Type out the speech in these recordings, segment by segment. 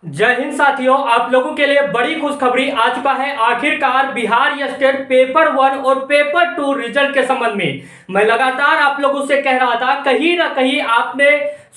जय हिंद साथियों, आप लोगों के लिए बड़ी खुशखबरी आ चुका है। आखिरकार बिहार स्टेट पेपर 1 और पेपर 2 रिजल्ट के संबंध में मैं लगातार आप लोगों से कह रहा था, कहीं ना कहीं आपने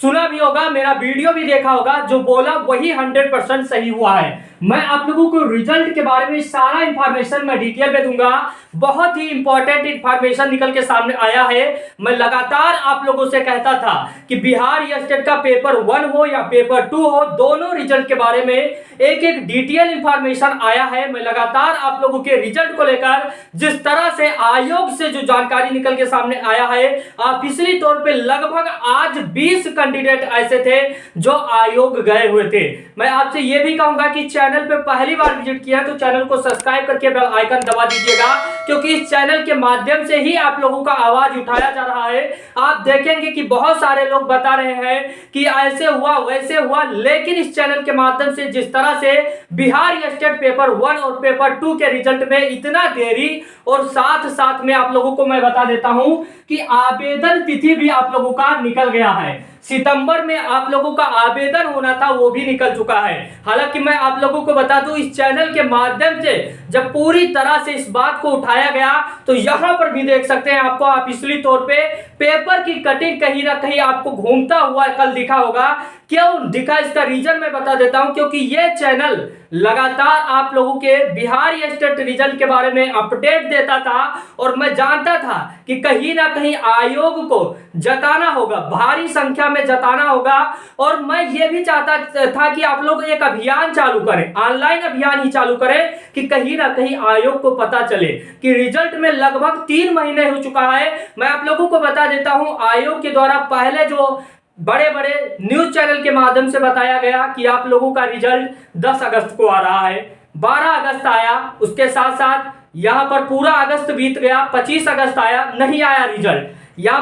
सुना भी होगा, मेरा वीडियो भी देखा होगा, जो बोला वही 100% सही हुआ है। मैं आप लोगों को रिजल्ट के बारे में सारा इंफॉर्मेशन मैं डिटेल में दूंगा। बहुत ही इंपॉर्टेंट इंफॉर्मेशन निकल के सामने आया है। मैं लगातार आप लोगों से कहता था कि बिहार स्टेट का पेपर 1 हो या पेपर 2 हो, दोनों रिजल्ट के बारे में एक एक डिटेल इंफॉर्मेशन आया है। मैं लगातार आप लोगों के रिजल्ट को लेकर जिस तरह से आयोग से जो जानकारी निकल के सामने आया है, ऑफिशियली तौर पे लगभग आज 20 कैंडिडेट ऐसे थे जो आयोग गए हुए थे। मैं आपसे यह भी कहूंगा कि चैनल पे पहली बार विजिट किया है तो चैनल को सब्सक्राइब करके बेल आइकन दबा दीजिएगा, क्योंकि इस चैनल के माध्यम से ही आप लोगों का आवाज उठाया जा रहा है। आप देखेंगे कि बहुत सारे लोग बता रहे हैं कि ऐसे हुआ वैसे हुआ, लेकिन इस चैनल के माध्यम से जिस तरह से बिहार स्टेट पेपर 1 और पेपर 2 के रिजल्ट में इतना देरी, और साथ साथ में आप लोगों को मैं बता देता हूं कि आवेदन तिथि भी आप लोगों का निकल गया है। सितंबर में आप लोगों का आवेदन होना था, वो भी निकल चुका है। हालांकि मैं आप लोगों को बता दूं, इस चैनल के माध्यम से जब पूरी तरह से इस बात को उठाया गया तो यहां पर भी देख सकते हैं, आपको ऑफिशियली तौर पे पेपर की कटिंग कहीं ना कहीं आपको घूमता हुआ कल दिखा होगा। क्यों दिखा, इसका रीजन मैं बता देता हूं, क्योंकि यह चैनल लगातार आप लोगों के बिहार स्टेट रिजल्ट के बारे में अपडेट देता था, और मैं जानता था कि कहीं ना कहीं आयोग को जताना होगा, भारी संख्या में जताना होगा। और मैं ये भी चाहता था कि आप लोग एक अभियान चालू करें, ऑनलाइन अभियान ही चालू करें, कि कहीं ना कहीं आयोग को पता चले कि रिजल्ट में लगभग 3 महीने हो चुका है। मैं आप लोगों को बता देता हूं, आयोग के द्वारा पहले जो बड़े बड़े न्यूज चैनल के माध्यम से बताया गया कि आप लोगों का रिजल्ट 10 अगस्त को आ रहा है, 12 अगस्त आया, उसके साथ साथ यहां पर पूरा अगस्त बीत गया, 25 अगस्त आया, नहीं आया रिजल्ट। यहां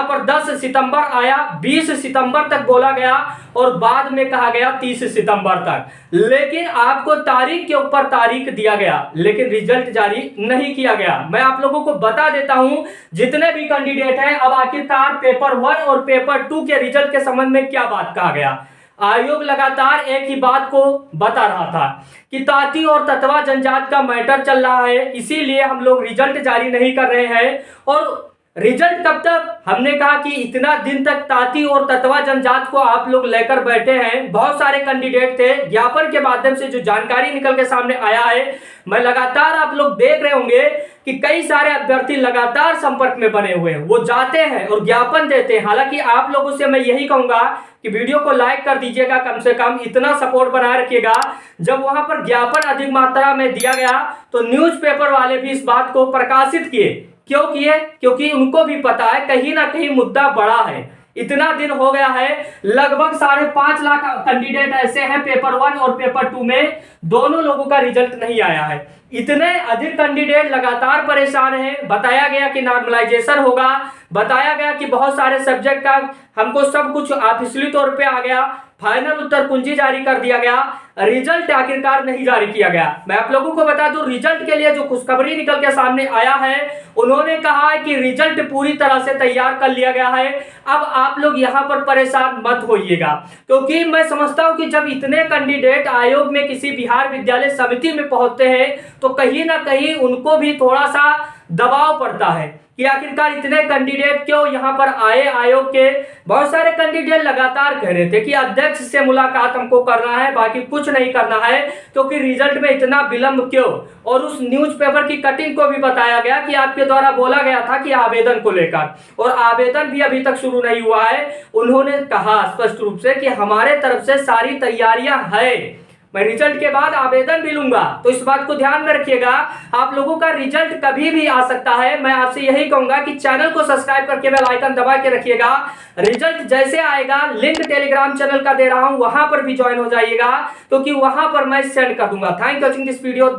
पर 10 सितंबर आया, 20 सितंबर तक बोला गया, और बाद में कहा गया 30 सितंबर तक। लेकिन आपको तारीख के ऊपर तारीख दिया गया, लेकिन रिजल्ट जारी नहीं किया गया। मैं आप लोगों को बता देता हूं, जितने भी कैंडिडेट हैं, अब आखिरकार पेपर 1 और पेपर 2 के रिजल्ट के संबंध में क्या बात कहा गया। आयोग लगातार एक ही बात को बता रहा था कि ताती और ततवा जनजात का मैटर चल रहा है, इसीलिए हम लोग रिजल्ट जारी नहीं कर रहे हैं। और रिजल्ट कब तक, हमने कहा कि इतना दिन तक ताती और ततवा जनजात को आप लोग लेकर बैठे हैं। बहुत सारे कैंडिडेट थे, ज्ञापन के माध्यम से जो जानकारी निकल के सामने आया है, मैं लगातार आप लोग देख रहे होंगे कि कई सारे अभ्यर्थी लगातार संपर्क में बने हुए हैं, वो जाते हैं और ज्ञापन देते हैं। हालांकि आप लोगों से मैं यही कहूंगा कि वीडियो को लाइक कर दीजिएगा, कम से कम इतना सपोर्ट बनाए रखिएगा। जब वहां पर ज्ञापन अधिक मात्रा में दिया गया तो न्यूज़पेपर वाले भी इस बात को प्रकाशित किए। क्यों किए? क्योंकि उनको भी पता है कहीं ना कहीं मुद्दा बड़ा है। इतना दिन हो गया है, लगभग 5.5 लाख कैंडिडेट ऐसे हैं पेपर 1 और पेपर 2 में, दोनों लोगों का रिजल्ट नहीं आया है। इतने अधिक कैंडिडेट लगातार परेशान हैं। बताया गया कि नॉर्मलाइजेशन होगा, बताया गया कि बहुत सारे सब्जेक्ट का हमको सब कुछ ऑफिशियली तौर पे आ गया, फाइनल उत्तर कुंजी जारी कर दिया गया, रिजल्ट आखिरकार नहीं जारी किया गया। मैं आप लोगों को बता दूं, रिजल्ट के लिए जो खुशखबरी निकल के सामने आया है, उन्होंने कहा है कि रिजल्ट पूरी तरह से तैयार कर लिया गया है। अब आप लोग यहां पर परेशान मत होइएगा, क्योंकि मैं समझता हूं कि जब इतने कैंडिडेट आयोग में किसी बिहार विद्यालय समिति में पहुंचते हैं तो कहीं ना कहीं उनको भी थोड़ा सा दबाव पड़ता है कि आखिरकार इतने कैंडिडेट क्यों यहां पर आए। आयोग के बहुत सारे कैंडिडेट लगातार कह रहे थे कि अध्यक्ष से मुलाकात हमको करना है, बाकी कुछ नहीं करना है, क्योंकि रिजल्ट में इतना विलंब क्यों। और उस न्यूज़पेपर की कटिंग को भी बताया गया कि आपके द्वारा बोला गया था कि आवेदन को लेकर, और आवेदन भी अभी तक शुरू नहीं हुआ है। उन्होंने कहा स्पष्ट रूप से कि हमारे तरफ से सारी तैयारियां है, मैं रिजल्ट के बाद आवेदन भी लूंगा। तो इस बात को ध्यान में रखिएगा, आप लोगों का रिजल्ट कभी भी आ सकता है। मैं आपसे यही कहूंगा कि चैनल को सब्सक्राइब करके बेल आइकन दबा के रखिएगा। रिजल्ट जैसे आएगा, लिंक टेलीग्राम चैनल का दे रहा हूं, वहां पर भी ज्वाइन हो जाइएगा, क्योंकि वहां पर मैं सेंड कर दूंगा। Thank you watching this video.